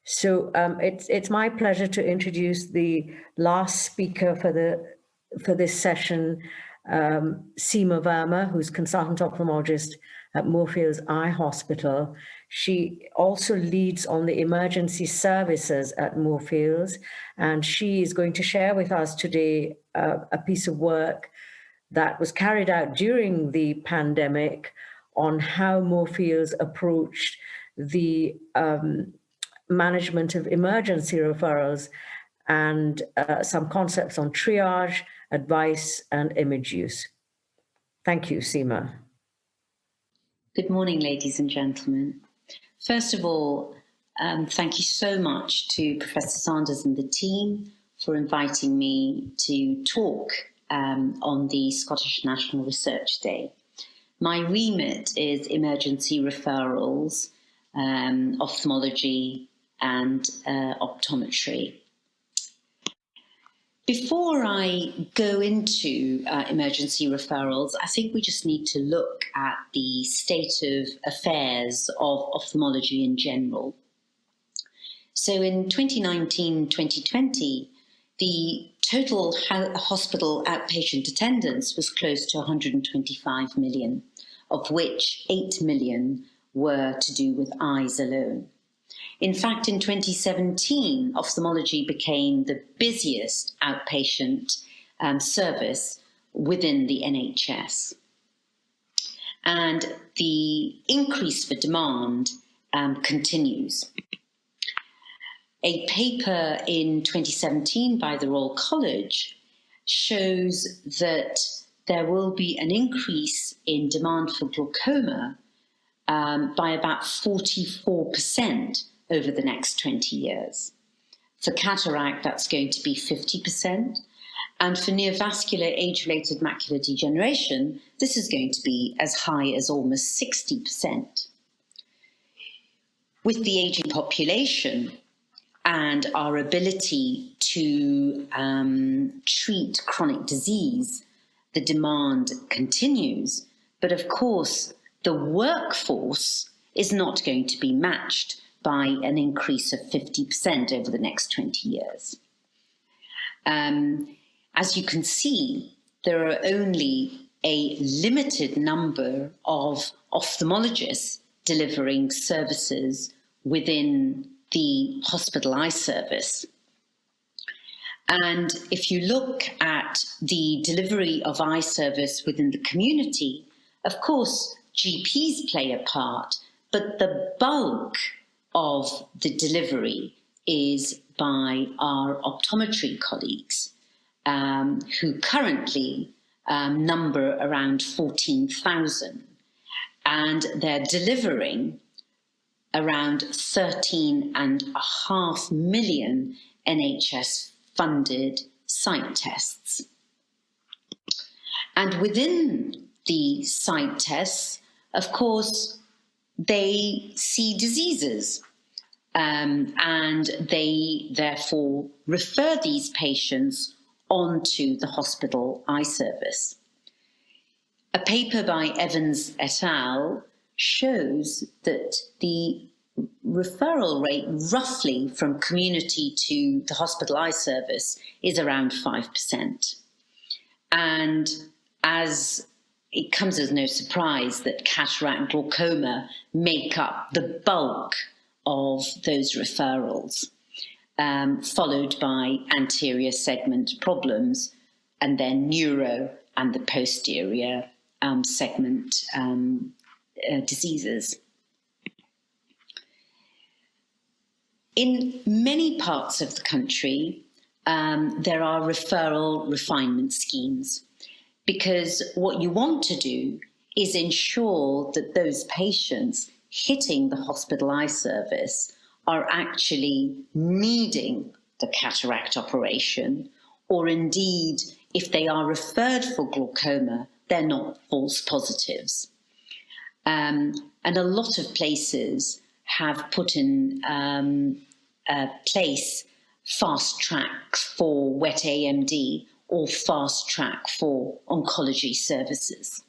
So it's my pleasure to introduce the last speaker for this session, Seema Verma, who's consultant ophthalmologist at Moorfields Eye Hospital. She also leads on the emergency services at Moorfields, and she is going to share with us today a piece of work that was carried out during the pandemic on how Moorfields approached the management of emergency referrals and some concepts on triage, advice, and image use. Thank you, Seema. Good morning, ladies and gentlemen. First of all, thank you so much to Professor Sanders and the team for inviting me to talk on the Scottish National Research Day. My remit is emergency referrals, ophthalmology, and optometry. Before I go into emergency referrals, I think we just need to look at the state of affairs of ophthalmology in general. So in 2019-2020, the total hospital outpatient attendance was close to 125 million, of which 8 million were to do with eyes alone. In fact, in 2017, ophthalmology became the busiest outpatient service within the NHS. And the increase for demand continues. A paper in 2017 by the Royal College shows that there will be an increase in demand for glaucoma by about 44% over the next 20 years. For cataract, that's going to be 50%. And for neovascular age-related macular degeneration, this is going to be as high as almost 60%. With the aging population and our ability to treat chronic disease, the demand continues. But of course, the workforce is not going to be matched by an increase of 50% over the next 20 years. As you can see, there are only a limited number of ophthalmologists delivering services within the hospital eye service. And if you look at the delivery of eye service within the community, of course, GPs play a part, but the bulk of the delivery is by our optometry colleagues, who currently number around 14,000, and they're delivering around 13.5 million NHS-funded sight tests. And within the sight tests, of course, they see diseases, and they therefore refer these patients onto the hospital eye service. A paper by Evans et al. Shows that the referral rate roughly from community to the hospital eye service is around 5%. And as it comes as no surprise that cataract and glaucoma make up the bulk of those referrals, followed by anterior segment problems, and then neuro and the posterior segment diseases. In many parts of the country, there are referral refinement schemes, because what you want to do is ensure that those patients hitting the hospital eye service are actually needing the cataract operation, or indeed, if they are referred for glaucoma, they're not false positives. And a lot of places have put in place fast track for wet AMD or fast track for oncology services.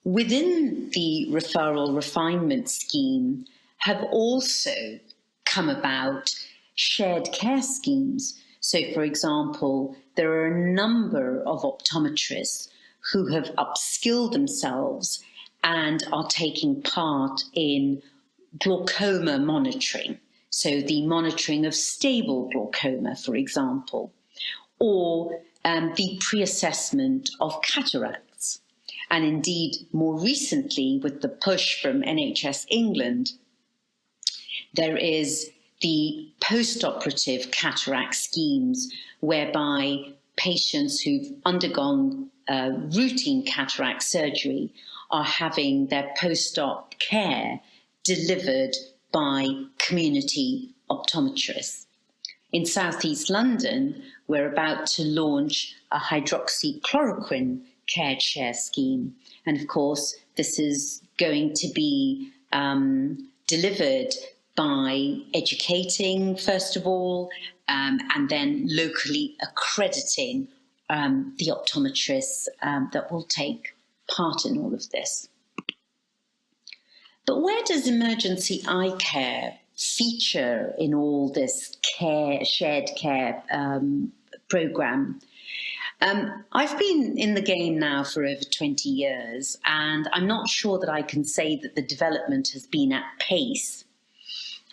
Within the referral refinement scheme, have also come about shared care schemes. So, for example, there are a number of optometrists who have upskilled themselves and are taking part in glaucoma monitoring. So the monitoring of stable glaucoma, for example, or the pre-assessment of cataracts. And indeed, more recently, with the push from NHS England, there is the post-operative cataract schemes whereby patients who've undergone routine cataract surgery are having their post-op care delivered by community optometrists. In Southeast London, we're about to launch a hydroxychloroquine care share scheme. And of course, this is going to be delivered by educating, first of all, and then locally accrediting the optometrists that will take part in all of this. But where does emergency eye care feature in all this shared care program? I've been in the game now for over 20 years, and I'm not sure that I can say that the development has been at pace.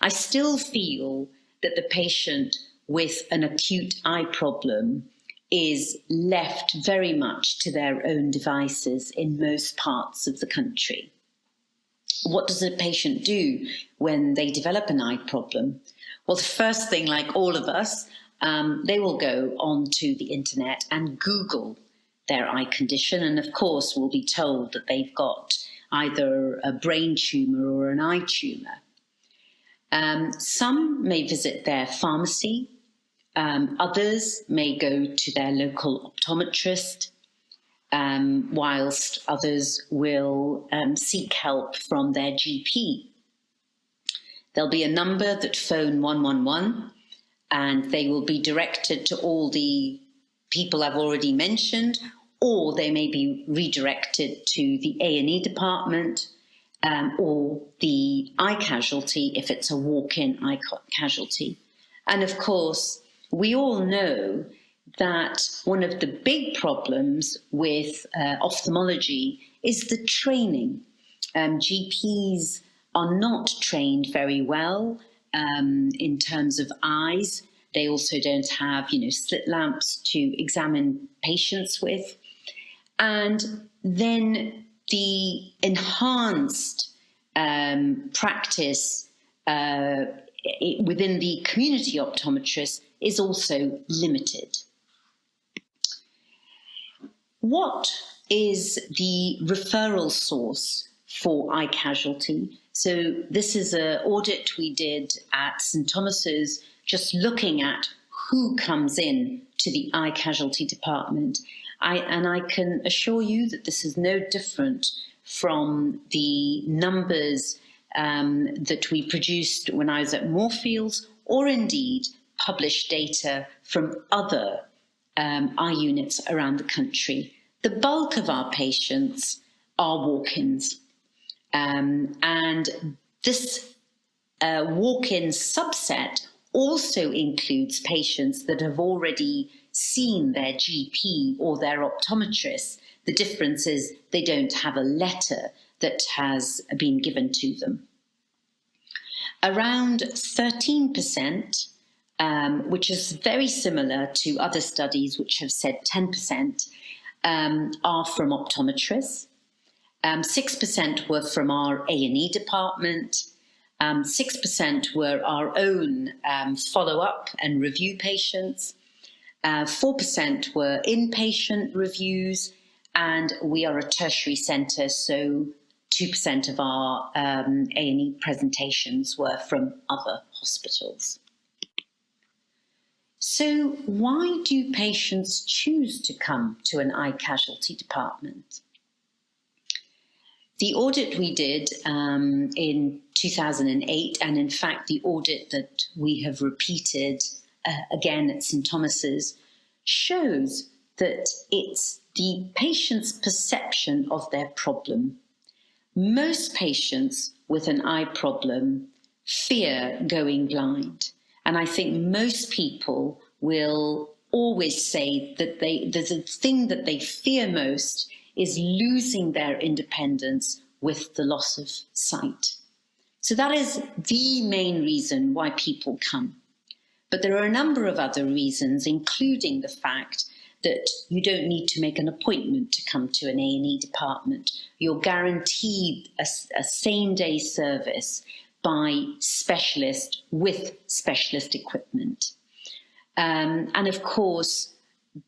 I still feel that the patient with an acute eye problem is left very much to their own devices in most parts of the country. What does a patient do when they develop an eye problem? Well, the first thing, like all of us, they will go onto the internet and Google their eye condition, and of course will be told that they've got either a brain tumour or an eye tumour. Some may visit their pharmacy, others may go to their local optometrist, whilst others will seek help from their GP. There'll be a number that phone 111, and they will be directed to all the people I've already mentioned, or they may be redirected to the A&E department, or the eye casualty if it's a walk-in eye casualty. And of course, we all know that one of the big problems with ophthalmology is the training. GPs are not trained very well in terms of eyes. They also don't have, slit lamps to examine patients with. And then the enhanced practice within the community optometrist is also limited. What is the referral source for eye casualty? So this is an audit we did at St Thomas's, just looking at who comes in to the eye casualty department. And I can assure you that this is no different from the numbers that we produced when I was at Moorfields, or indeed published data from other eye units around the country. The bulk of our patients are walk-ins. And this walk-in subset also includes patients that have already seen their GP or their optometrist. The difference is they don't have a letter that has been given to them. Around 13%, which is very similar to other studies which have said 10%, are from optometrists. 6% were from our A&E department. 6% were our own follow-up and review patients. 4% were inpatient reviews, and we are a tertiary centre, so 2% of our A&E presentations were from other hospitals. So why do patients choose to come to an eye casualty department? The audit we did in 2008, and in fact the audit that we have repeated again at St Thomas's, shows that it's the patient's perception of their problem. Most patients with an eye problem fear going blind. And I think most people will always say that the thing that they fear most is losing their independence with the loss of sight. So that is the main reason why people come. But there are a number of other reasons, including the fact that you don't need to make an appointment to come to an A&E department. You're guaranteed a same-day service by specialist with specialist equipment. And of course,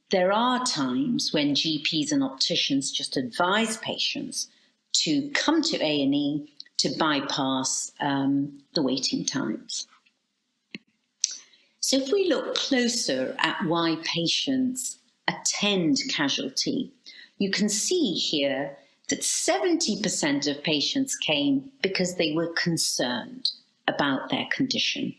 there are times when GPs and opticians just advise patients to come to A&E to bypass the waiting times. So if we look closer at why patients attend casualty, you can see here that 70% of patients came because they were concerned about their condition.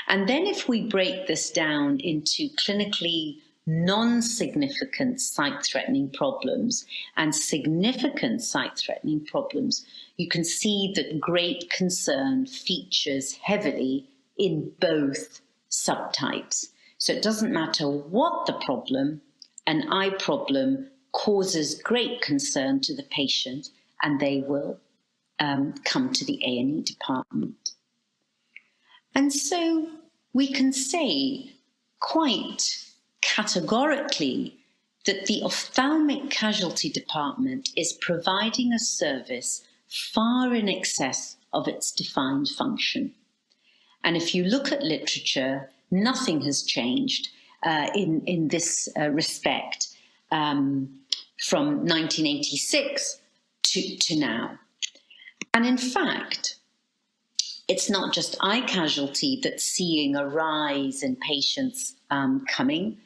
And then if we break this down into clinically non-significant sight-threatening problems and significant sight-threatening problems, you can see that great concern features heavily in both subtypes. So it doesn't matter what the problem, an eye problem causes great concern to the patient, and they will come to the A&E department. And so we can say quite categorically that the ophthalmic casualty department is providing a service far in excess of its defined function. And if you look at literature, nothing has changed in this respect from 1986 to now. And in fact, it's not just eye casualty that's seeing a rise in patients coming.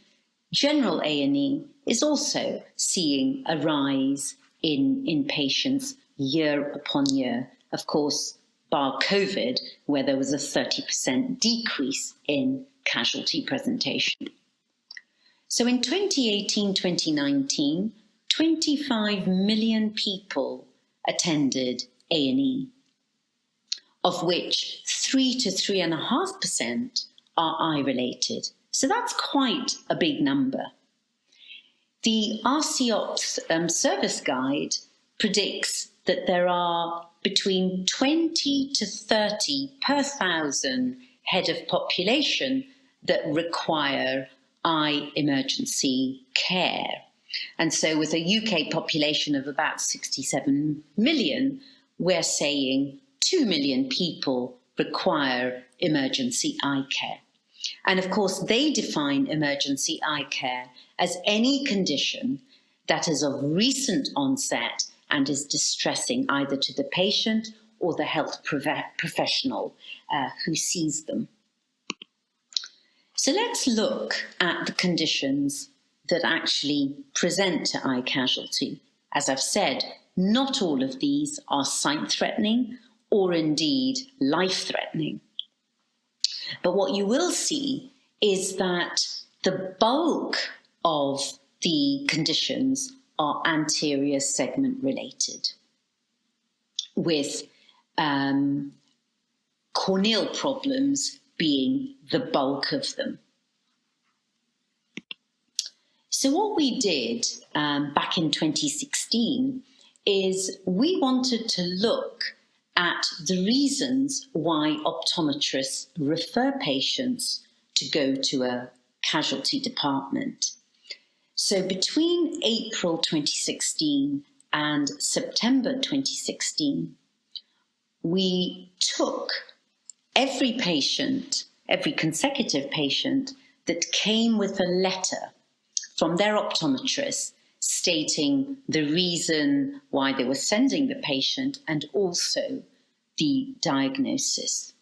General A&E is also seeing a rise in patients year upon year. Of course, bar COVID, where there was a 30% decrease in casualty presentation. So in 2018-2019, 25 million people attended A&E, of which 3 to 3.5% are eye-related. So that's quite a big number. The FRCOphth service guide predicts that there are between 20 to 30 per 1,000 head of population that require eye emergency care. And so with a UK population of about 67 million, we're saying 2 million people require emergency eye care. And of course, they define emergency eye care as any condition that is of recent onset and is distressing either to the patient or the health professional who sees them. So let's look at the conditions that actually present to eye casualty. As I've said, not all of these are sight-threatening or indeed life-threatening. But what you will see is that the bulk of the conditions are anterior segment related, with corneal problems being the bulk of them. So what we did back in 2016 is we wanted to look at the reasons why optometrists refer patients to go to a casualty department. So between April 2016 and September 2016, we took every patient, every consecutive patient that came with a letter from their optometrist stating the reason why they were sending the patient and also the diagnosis.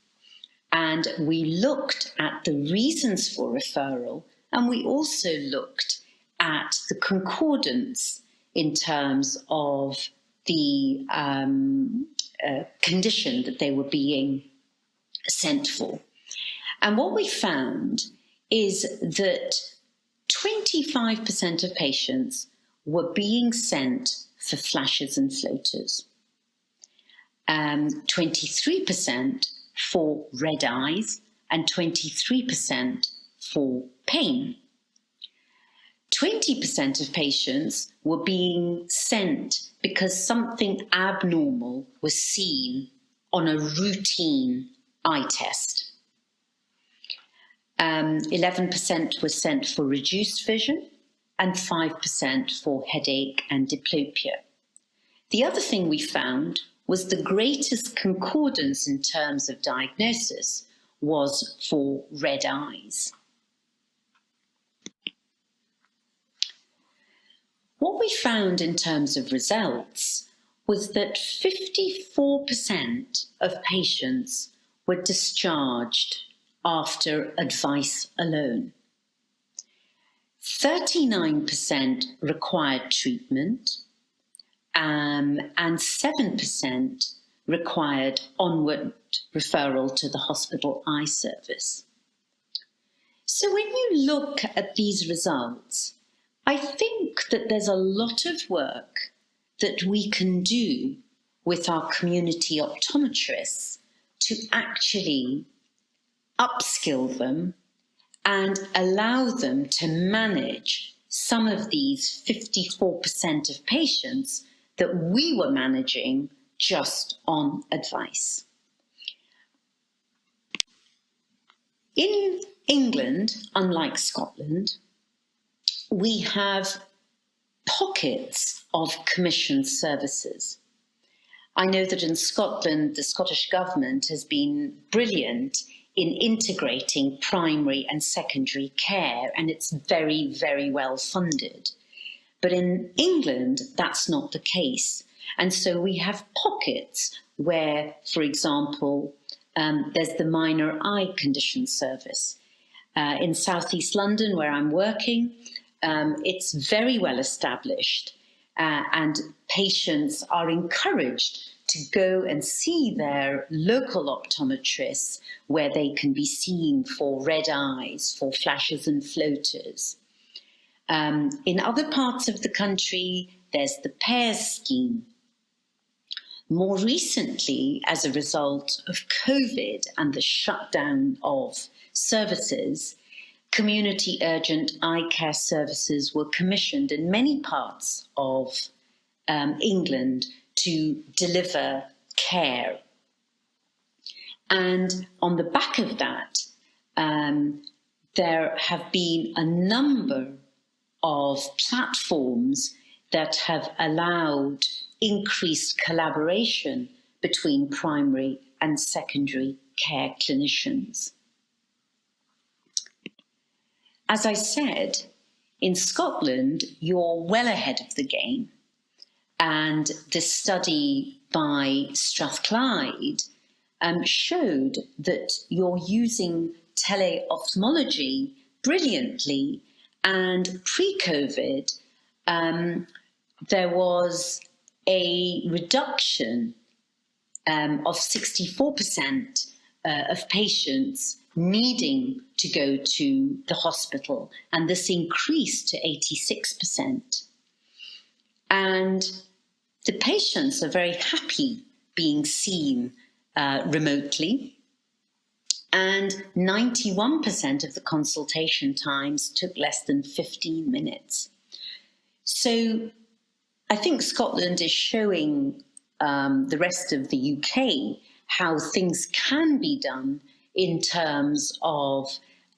And we looked at the reasons for referral, and we also looked at the concordance in terms of the condition that they were being sent for. And what we found is that 25% of patients were being sent for flashes and floaters. 23% for red eyes and 23% for pain. 20% of patients were being sent because something abnormal was seen on a routine eye test. 11% were sent for reduced vision and 5% for headache and diplopia. The other thing we found was the greatest concordance in terms of diagnosis was for red eyes. What we found in terms of results was that 54% of patients were discharged after advice alone. 39% required treatment, and 7% required onward referral to the hospital eye service. So when you look at these results, I think that there's a lot of work that we can do with our community optometrists to actually upskill them and allow them to manage some of these 54% of patients that we were managing just on advice. In England, unlike Scotland, we have pockets of commissioned services. I know that in Scotland, the Scottish Government has been brilliant in integrating primary and secondary care, and it's very, very well funded. But in England, that's not the case. And so we have pockets where, for example, there's the minor eye condition service. In Southeast London, where I'm working, it's very well established, and patients are encouraged to go and see their local optometrists where they can be seen for red eyes, for flashes and floaters. In other parts of the country, there's the PAIRS scheme. More recently, as a result of COVID and the shutdown of services, community urgent eye care services were commissioned in many parts of England to deliver care. And on the back of that, there have been a number of platforms that have allowed increased collaboration between primary and secondary care clinicians. As I said, in Scotland, you're well ahead of the game. And this study by Strathclyde showed that you're using teleophthalmology brilliantly. And pre-COVID, there was a reduction of 64% of patients needing to go to the hospital, and this increased to 86%. And the patients are very happy being seen remotely, and 91% of the consultation times took less than 15 minutes. So I think Scotland is showing the rest of the UK how things can be done in terms of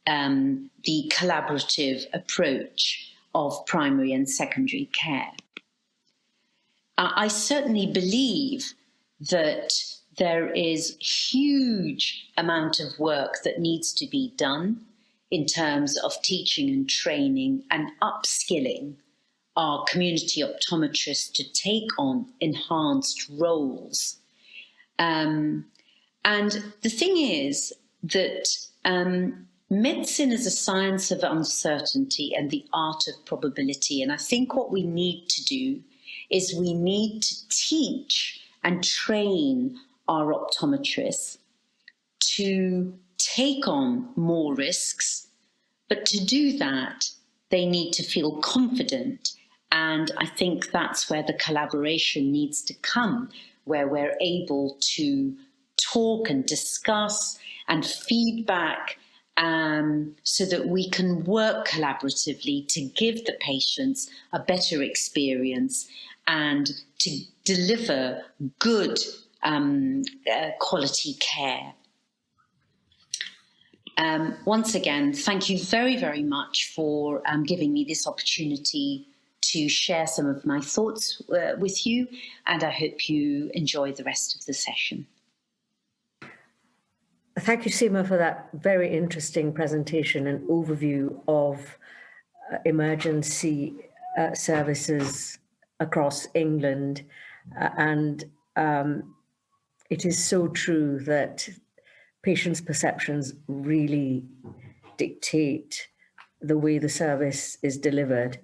the collaborative approach of primary and secondary care. I certainly believe that there is huge amount of work that needs to be done in terms of teaching and training and upskilling our community optometrists to take on enhanced roles. And the thing is that medicine is a science of uncertainty and the art of probability. And I think what we need to do is we need to teach and train our optometrists to take on more risks, but to do that, they need to feel confident. And I think that's where the collaboration needs to come, where we're able to talk and discuss and feedback, so that we can work collaboratively to give the patients a better experience and to deliver good quality care. Once again, thank you very, very much for giving me this opportunity to share some of my thoughts with you, and I hope you enjoy the rest of the session. Thank you, Seema, for that very interesting presentation and overview of emergency services across England. It is so true that patients' perceptions really dictate the way the service is delivered.